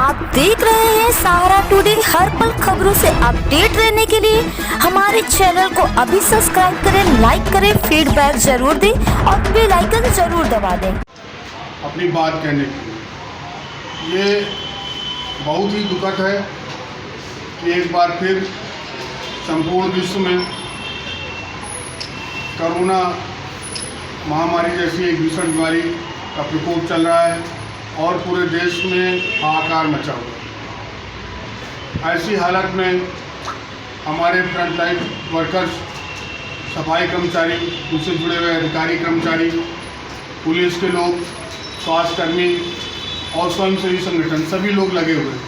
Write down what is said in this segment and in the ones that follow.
आप देख रहे हैं सहारा टुडे। हर पल खबरों से अपडेट रहने के लिए हमारे चैनल को अभी सब्सक्राइब करें, लाइक करें, फीडबैक जरूर दें और बेल आइकन जरूर दबा दें। अपनी बात कहने की ये बहुत ही दुखद है कि एक बार फिर संपूर्ण विश्व में कोरोना महामारी जैसी एक भीषण बीमारी का प्रकोप चल रहा है और पूरे देश में हाहाकार मचा हुआ है। ऐसी हालत में हमारे फ्रंटलाइन वर्कर्स, सफाई कर्मचारी, उनसे जुड़े हुए अधिकारी कर्मचारी, पुलिस के लोग, स्वास्थ्यकर्मी और स्वयंसेवी संगठन सभी लोग लगे हुए हैं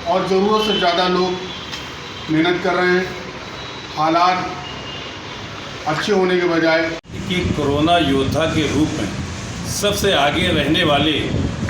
और ज़रूरत से ज़्यादा लोग मेहनत कर रहे हैं। हालात अच्छे होने के बजाय कि कोरोना योद्धा के रूप में सबसे आगे रहने वाले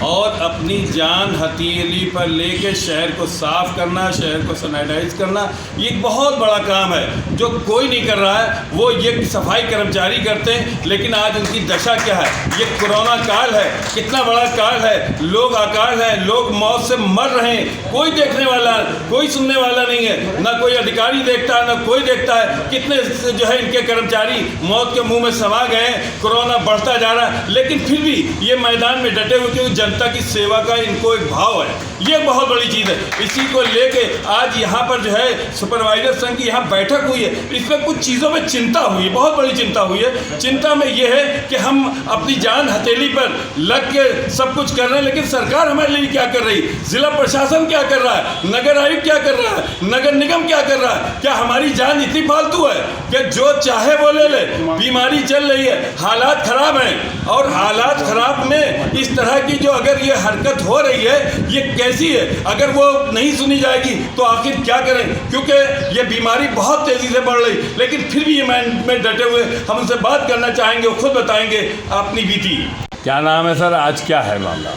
और अपनी जान हथेली पर लेके शहर को साफ करना, शहर को सैनिटाइज करना, ये एक बहुत बड़ा काम है जो कोई नहीं कर रहा है। वो ये सफाई कर्मचारी करते हैं, लेकिन आज उनकी दशा क्या है। ये कोरोना काल है, कितना बड़ा काल है, लोग अकाल है, लोग मौत से मर रहे हैं, कोई देखने वाला, कोई सुनने वाला नहीं है, ना कोई अधिकारी देखता है, ना कोई देखता है। कितने जो है इनके कर्मचारी मौत के मुंह में समा गए हैं, कोरोना बढ़ता जा रहा है, लेकिन फिर भी ये मैदान में डटे हुए, क्योंकि जनता की सेवा का इनको एक भाव है। ये बहुत बड़ी चीज़ है। इसी को लेके आज यहाँ पर जो है सुपरवाइजर संघ की यहाँ बैठक हुई है। इसमें कुछ चीज़ों में चिंता हुई है, बहुत बड़ी चिंता हुई है। चिंता में ये है कि हम अपनी जान हथेली पर लग के सब कुछ कर रहे हैं, लेकिन सरकार हमारे लिए क्या कर रही, जिला प्रशासन क्या कर रहा है, नगर आयुक्त क्या कर रहा है, नगर निगम क्या कर रहा है। क्या हमारी जान इतनी फालतू है कि जो चाहे वो ले ले। बीमारी चल रही है, हालात खराब हैं, और हालात खराब में इस तरह की जो अगर ये हरकत हो रही है, ये कैसी है। अगर वो नहीं सुनी जाएगी तो आखिर क्या करें, क्योंकि ये बीमारी बहुत तेज़ी से बढ़ रही, लेकिन फिर भी ये में डटे हुए हम उनसे बात करना चाहेंगे, वो खुद बताएंगे अपनी बीती। क्या नाम है सर, आज क्या है मामला?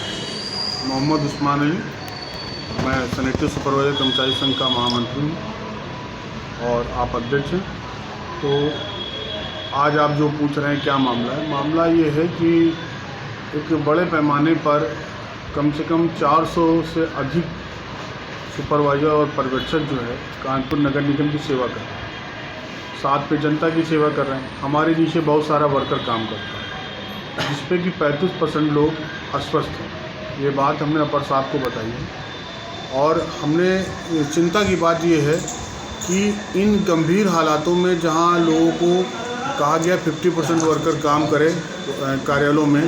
मोहम्मद उस्मान अली, मैं सैनिटरी सुपरवाइजर कर्मचारी संघ का महामंत्री हूँ और आप अध्यक्ष हैं। तो आज आप जो पूछ रहे हैं क्या मामला है, मामला ये है कि एक बड़े पैमाने पर कम से कम 400 से अधिक सुपरवाइज़र और पर्यवेक्षक जो है कानपुर नगर निगम की सेवा कर रहे हैं, साथ पे जनता की सेवा कर रहे हैं। हमारे नीचे बहुत सारा वर्कर काम करता है, जिसपे कि 35% लोग अस्वस्थ हैं। ये बात हमने अपर साहब को बताई है और हमने चिंता की बात ये है कि इन गंभीर हालातों में जहाँ लोगों को कहा गया 50% वर्कर काम करें कार्यालयों में,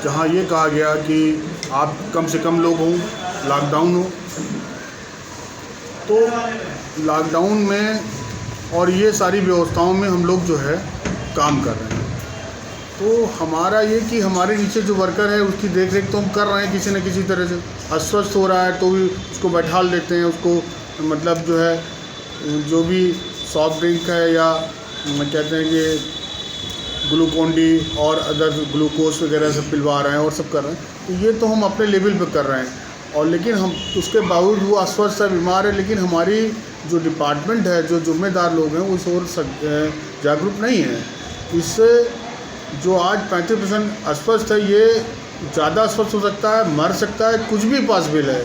जहाँ ये कहा गया कि आप कम से कम लोग हों, लॉकडाउन हो, तो लॉकडाउन में और ये सारी व्यवस्थाओं में हम लोग जो है काम कर रहे हैं। तो हमारा ये कि हमारे नीचे जो वर्कर है उसकी देख रेख तो हम कर रहे हैं किसी न किसी तरह से। अस्वस्थ हो रहा है तो भी उसको बैठाल देते हैं, उसको मतलब जो है जो भी सॉफ्ट ड्रिंक है या कहते हैं कि ग्लूकोन-डी और अदर ग्लूकोज वगैरह सब पिलवा रहे हैं और सब कर रहे हैं। तो ये तो हम अपने लेवल पे कर रहे हैं, और लेकिन हम उसके बावजूद वो अस्वस्थ है, बीमार है, लेकिन हमारी जो डिपार्टमेंट है, जो जिम्मेदार लोग हैं, वो इस ओर जागरूक नहीं है। इससे जो आज 35% अस्वस्थ है, ये ज़्यादा अस्वस्थ हो सकता है, मर सकता है, कुछ भी पॉसिबल है,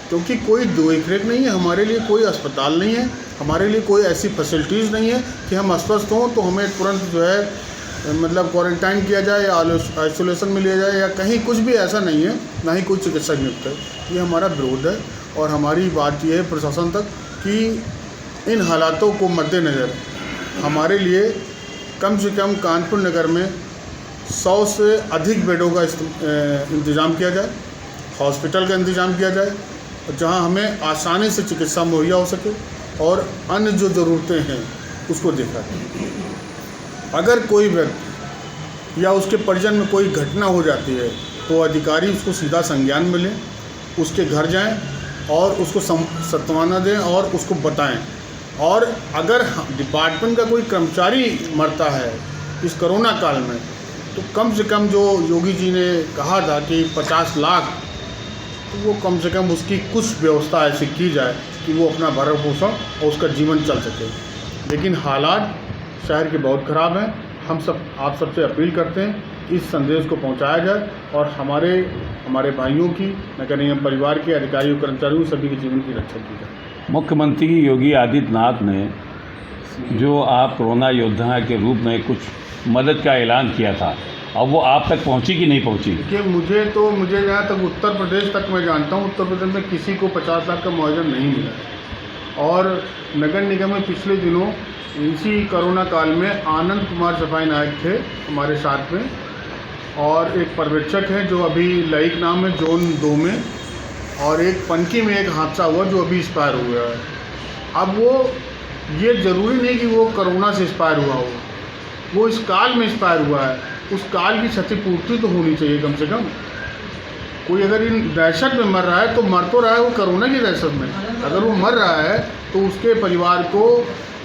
क्योंकि कोई देख रेख नहीं है। हमारे लिए कोई अस्पताल नहीं है, हमारे लिए कोई ऐसी फैसिलिटीज़ नहीं है कि हम अस्वस्थ हों तो हमें तुरंत जो है मतलब क्वारंटाइन किया जाए या आइसोलेशन में लिया जाए या कहीं, कुछ भी ऐसा नहीं है, ना ही कोई चिकित्सक नियुक्त है। ये हमारा विरोध है और हमारी बात ये है प्रशासन तक कि इन हालातों को मद्देनज़र हमारे लिए कम से कम कानपुर नगर में 100 से अधिक बेडों का इंतज़ाम किया जाए, हॉस्पिटल का इंतज़ाम किया जाए, जहां हमें आसानी से चिकित्सा मुहैया हो सके और अन्य जो ज़रूरतें हैं उसको देखा जाए। अगर कोई व्यक्ति या उसके परिजन में कोई घटना हो जाती है तो अधिकारी उसको सीधा संज्ञान में लें, उसके घर जाएं और उसको सांत्वना दें और उसको बताएं। और अगर डिपार्टमेंट का कोई कर्मचारी मरता है इस कोरोना काल में, तो कम से कम जो योगी जी ने कहा था कि 50 लाख, तो वो कम से कम उसकी कुछ व्यवस्था ऐसी की जाए कि वो अपना भरण पोषण और उसका जीवन चल सके। लेकिन हालात शहर के बहुत ख़राब हैं। हम सब आप सबसे अपील करते हैं इस संदेश को पहुंचाया जाए और हमारे हमारे भाइयों की, नगर निगम परिवार के अधिकारियों कर्मचारियों सभी के जीवन की रक्षा की जाए। मुख्यमंत्री योगी आदित्यनाथ ने जो आप कोरोना योद्धा के रूप में कुछ मदद का ऐलान किया था, अब वो आप तक पहुंची कि नहीं पहुंची? देखिए, मुझे जहाँ तक उत्तर प्रदेश तक मैं जानता हूँ, उत्तर प्रदेश में किसी को 50 लाख का मुआवजा नहीं मिला है। और नगर निगम में पिछले दिनों इसी कोरोना काल में आनंद कुमार सफाई नायक थे हमारे साथ में, और एक पर्यवेक्षक है जो अभी लाइक नाम है जोन 2 में, और एक पनकी में एक हादसा हुआ जो अभी एक्सपायर हुआ है। अब वो ये ज़रूरी नहीं कि वो कोरोना से एक्सपायर हुआ हो, वो इस काल में एक्सपायर हुआ है, उस काल की क्षतिपूर्ति तो होनी चाहिए कम से कम। कोई अगर इन दहशत में मर रहा है तो मर तो रहा है वो कोरोना की दहशत में, अगर वो मर रहा है तो उसके परिवार को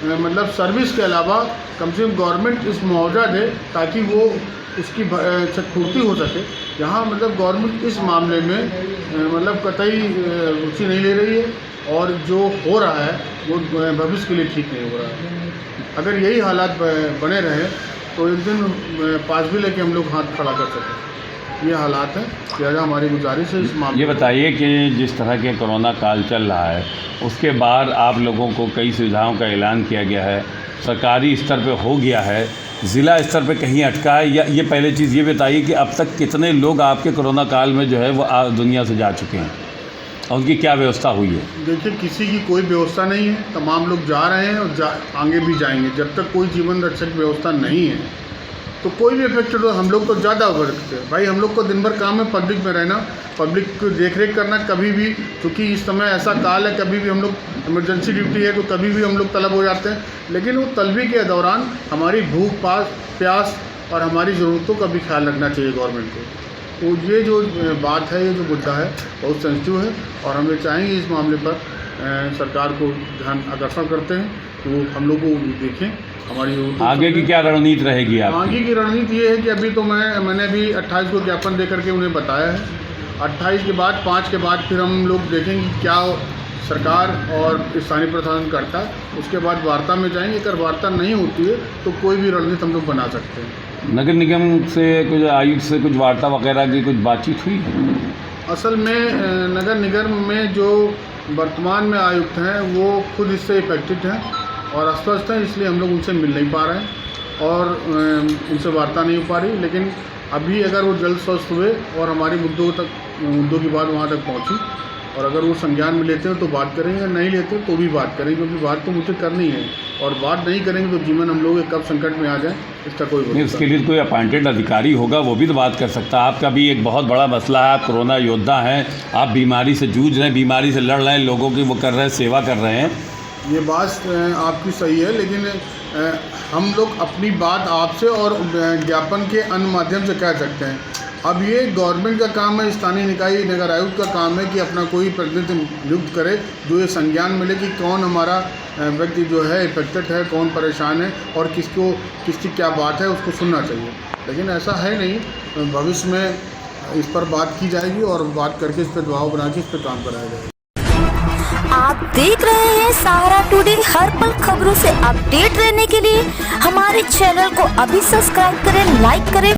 मतलब सर्विस के अलावा कम से कम गवर्नमेंट इस मुआवजा दे ताकि वो उसकी क्षतिपूर्ति हो सके। यहाँ मतलब गवर्नमेंट इस मामले में मतलब कतई रुचि नहीं ले रही है, और जो हो रहा है वो भविष्य के लिए ठीक नहीं हो रहा है। अगर यही हालात बने रहे तो एक दिन पास भी लेके हम लोग हाथ खड़ा कर सकें। ये हालात हैं, लिहाजा हमारी गुजारिश है इस मामले। ये बताइए कि जिस तरह के कोरोना काल चल रहा है उसके बाद आप लोगों को कई सुविधाओं का ऐलान किया गया है, सरकारी स्तर पे हो गया है, ज़िला स्तर पे कहीं अटका है, या ये पहले चीज़ ये बताइए कि अब तक कितने लोग आपके कोरोना काल में जो है वो दुनिया से जा चुके हैं और उनकी क्या व्यवस्था हुई है? देखिए, किसी की कोई व्यवस्था नहीं है, तमाम लोग जा रहे हैं और आगे भी जाएंगे। जब तक कोई जीवन रक्षक व्यवस्था नहीं है तो कोई भी इफेक्टेड हो। हम लोग तो ज़्यादा उभरते हैं भाई, हम लोग को दिन भर काम है पब्लिक में रहना, पब्लिक को देख रेख करना। कभी भी, क्योंकि इस समय ऐसा काल है, कभी भी हम लोग इमरजेंसी ड्यूटी है तो कभी भी हम लोग तलब हो जाते हैं, लेकिन वो तलबी के दौरान हमारी भूख प्यास और हमारी ज़रूरतों का भी ख्याल रखना चाहिए गवर्नमेंट को। तो ये जो बात है, ये जो मुद्दा है बहुत सेंसिटिव है, और हम ये चाहेंगे इस मामले पर सरकार को ध्यान आकर्षण करते हैं तो हम लोग को देखें। हमारी आगे की क्या रणनीति रहेगी आप? आगे की रणनीति ये है कि अभी तो मैंने भी 28 को ज्ञापन दे करके उन्हें बताया है। 28 के बाद 5 के बाद फिर हम लोग देखेंगे क्या सरकार और स्थानीय प्रशासन करता है, उसके बाद वार्ता में जाएंगे। अगर वार्ता नहीं होती है तो कोई भी रणनीति हम लोग बना सकते हैं। नगर निगम से कुछ आयुक्त से कुछ वार्ता वगैरह की कुछ बातचीत हुई? असल में नगर निगम में जो वर्तमान में आयुक्त हैं वो खुद इससे इफेक्टेड हैं और अस्वस्थ हैं, इसलिए हम लोग उनसे मिल नहीं पा रहे हैं और उनसे वार्ता नहीं हो पा रही। लेकिन अभी अगर वो जल्द स्वस्थ हुए और हमारे मुद्दों की बात वहाँ तक पहुँची और अगर वो संज्ञान में लेते हैं तो बात करेंगे, नहीं लेते तो भी बात करेंगे, क्योंकि बात तो मुझे करनी है, और बात नहीं करेंगे तो जीवन हम लोग कब संकट में आ जाए इसका कोई नहीं। उसके लिए कोई अपॉइंटेड अधिकारी होगा, वो भी तो बात कर सकता है। आपका भी एक बहुत बड़ा मसला है, आप कोरोना योद्धा हैं, आप बीमारी से जूझ रहे हैं, बीमारी से लड़ रहे हैं, लोगों की वो कर रहे हैं, सेवा कर रहे हैं। ये बात आपकी सही है, लेकिन हम लोग अपनी बात आपसे और ज्ञापन के अन्य माध्यम से कह सकते हैं। अब ये गवर्नमेंट का काम है, स्थानीय निकाय नगर आयुक्त का काम है कि अपना कोई प्रतिनिधि नियुक्त करे जो ये संज्ञान मिले कि कौन हमारा व्यक्ति जो है इफेक्टेड है, कौन परेशान है और किसकी क्या बात है, उसको सुनना चाहिए। लेकिन ऐसा है नहीं, भविष्य में इस पर बात की जाएगी और बात करके इस पर दबाव बना के इस पर काम कराया जाएगा। आप देख रहे हैं सहारा टुडे, हर पल खबरों से अपडेट रहने के लिए हमारे चैनल को अभी सब्सक्राइब करें, लाइक करें।